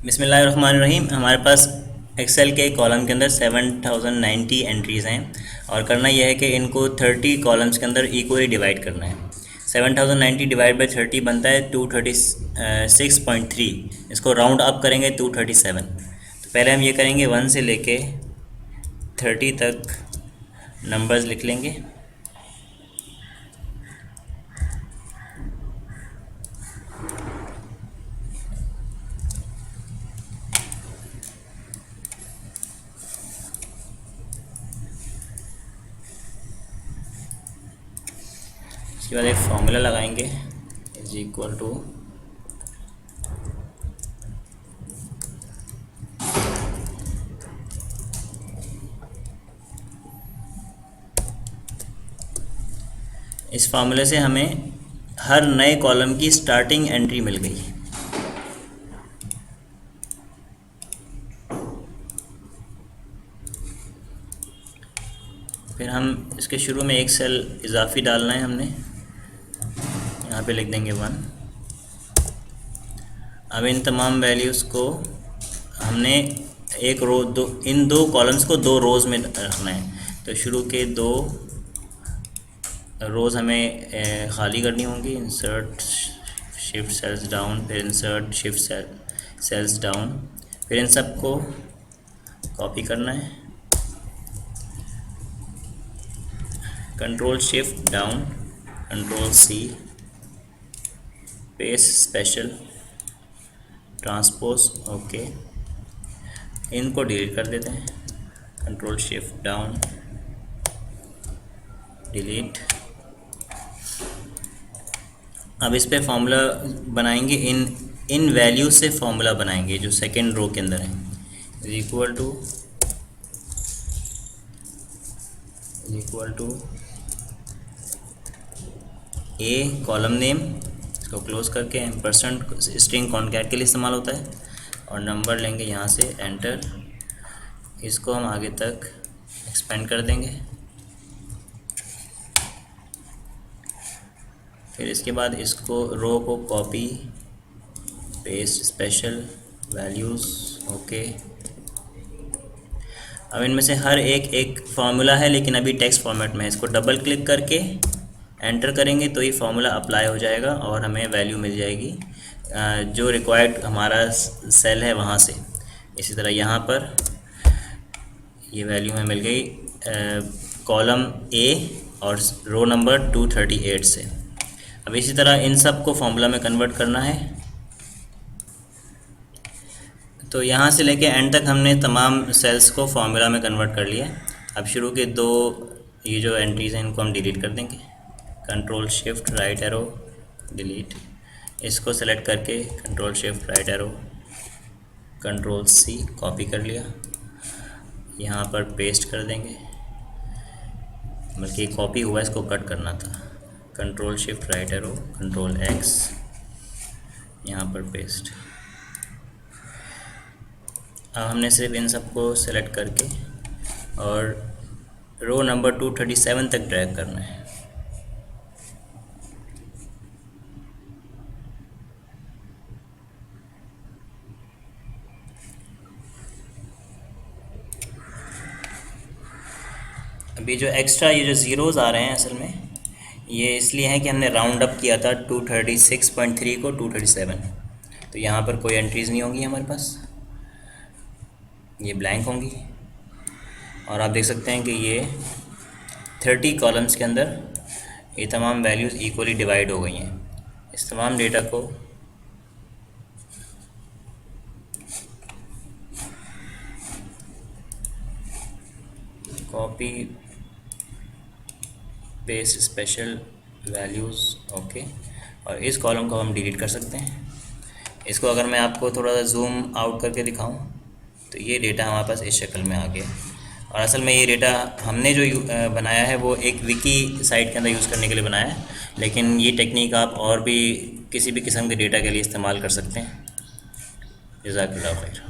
बिस्मिल्लाहिर्रहमानिर्रहीम। हमारे पास एक्सेल के कॉलम के अंदर 7090 एंट्रीज़ हैं और करना यह है कि इनको 30 कॉलम्स के अंदर इक्वली डिवाइड करना है। 7090 डिवाइड बाई 30 बनता है 236.3। इसको राउंड अप करेंगे 237। तो पहले हम ये करेंगे 1 से लेके 30 तक नंबर्स लिख लेंगे। इसके बाद एक फॉर्मूला लगाएंगे इज इक्वल टू इस फार्मूले से हमें हर नए कॉलम की स्टार्टिंग एंट्री मिल गई। फिर हम इसके शुरू में एक सेल इजाफी डालना है, हमने यहाँ पे लिख देंगे 1। अब इन तमाम वैल्यूज़ को हमने एक रो इन दो कॉलम्स को 2 रोज़ में रखना है। तो शुरू के 2 रोज़ हमें खाली करनी होंगी। इंसर्ट शिफ्ट सेल्स डाउन, फिर इंसर्ट शिफ्ट सेल्स डाउन, फिर इन सब को कॉपी करना है। Control shift down, control c, paste special, transpose okay. इनको डिलीट कर देते हैं। Control shift down, delete. अब इस पे फॉर्मूला बनाएंगे, इन वैल्यू से फॉर्मूला बनाएंगे जो सेकेंड रो के अंदर है। Is equal to a column name, इसको क्लोज करके एम्परसेंट स्ट्रिंग कॉन्कैट के लिए इस्तेमाल होता है, और नंबर लेंगे यहाँ से एंटर। इसको हम आगे तक एक्सपेंड कर देंगे। फिर इसके बाद इसको रो को copy paste special values okay. अब इनमें से हर एक फार्मूला है, लेकिन अभी टेक्स्ट फॉर्मेट में है। इसको डबल क्लिक करके एंटर करेंगे तो ये फार्मूला अप्लाई हो जाएगा और हमें वैल्यू मिल जाएगी जो रिक्वायर्ड हमारा सेल है वहाँ से। इसी तरह यहाँ पर ये वैल्यू हमें मिल गई कॉलम ए और रो नंबर 238 से। अब इसी तरह इन सब को फॉर्मूला में कन्वर्ट करना है। तो यहाँ से लेके एंड तक हमने तमाम सेल्स को फार्मूला में कन्वर्ट कर लिया। अब शुरू के 2 ये जो एंट्रीज़ हैं इनको हम डिलीट कर देंगे। Control shift right arrow delete. इसको सेलेक्ट करके control shift right arrow control c copy कर लिया, यहाँ पर पेस्ट कर देंगे। बल्कि कॉपी हुआ, इसको कट करना था। Control shift right arrow control x, यहाँ पर पेस्ट। अब हमने सिर्फ इन सबको सेलेक्ट करके और रो नंबर 237 तक ड्रैग करना है। अभी जो एक्स्ट्रा ये जो ज़ीरोज़ आ रहे हैं असल में ये इसलिए है कि हमने राउंड अप किया था 236.3 को 237। तो यहाँ पर कोई एंट्रीज़ नहीं होंगी हमारे पास, ये ब्लैंक होंगी। और आप देख सकते हैं कि ये 30 कॉलम्स के अंदर ये तमाम वैल्यूज़ इक्वली डिवाइड हो गई हैं। इस तमाम डेटा को copy paste special values okay, और इस कॉलम को हम डिलीट कर सकते हैं। इसको अगर मैं आपको थोड़ा सा जूम आउट करके दिखाऊं तो ये डेटा हमारे पास इस शक्ल में आ गया। और असल में ये डेटा हमने जो बनाया है वो एक विकी साइट के अंदर यूज़ करने के लिए बनाया है, लेकिन ये टेक्निक आप और भी किसी भी किस्म के डेटा के लिए इस्तेमाल कर सकते हैं। जज़ाकल्लाह खैर।